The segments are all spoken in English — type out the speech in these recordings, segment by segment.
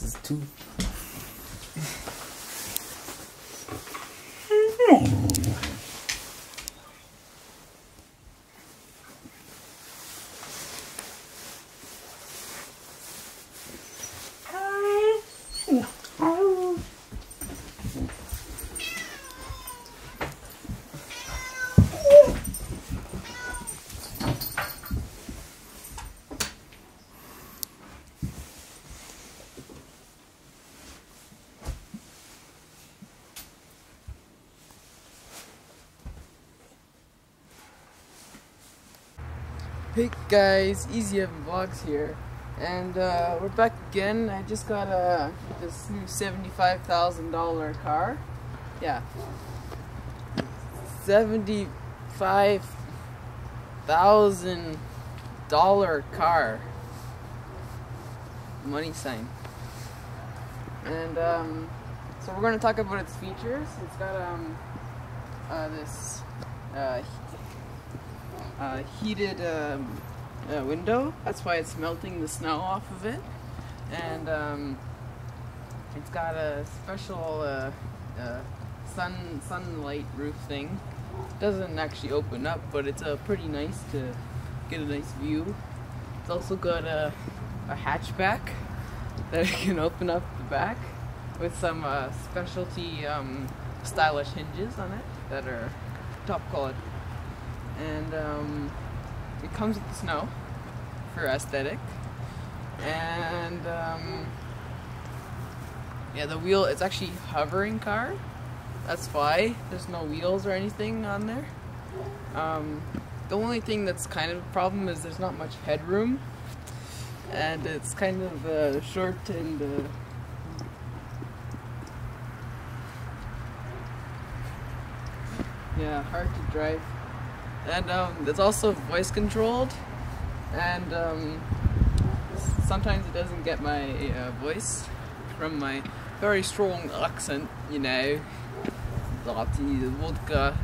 This is too. Hey guys, Easy Evan Vlogs here, and we're back again. I just got this new $75,000 car. Yeah, $75,000 car. Money sign. And so we're gonna talk about its features. It's got this heated window. That's why it's melting the snow off of it. And it's got a special sunlight roof thing. It doesn't actually open up, but it's pretty nice to get a nice view. It's also got a hatchback that you can open up the back with some specialty stylish hinges on it that are top quality. And it comes with the snow for aesthetic, and yeah, the wheel, it's actually hovering car. That's why there's no wheels or anything on there. The only thing that's kind of a problem is there's not much headroom, and it's kind of short and yeah, hard to drive. And it's also voice controlled, and sometimes it doesn't get my voice from my very strong accent, you know, that the vodka.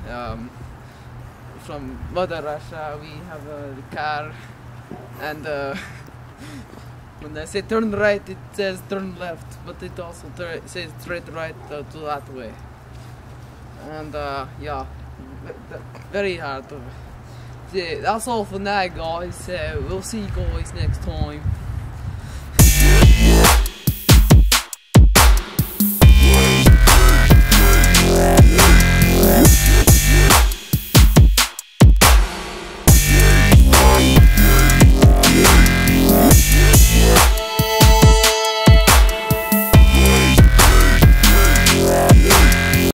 From Mother Russia, we have the car, and when I say turn right, it says turn left, but it also says straight right to that way. And yeah. Very hard. Yeah, that's all for now, guys. We'll see you guys next time.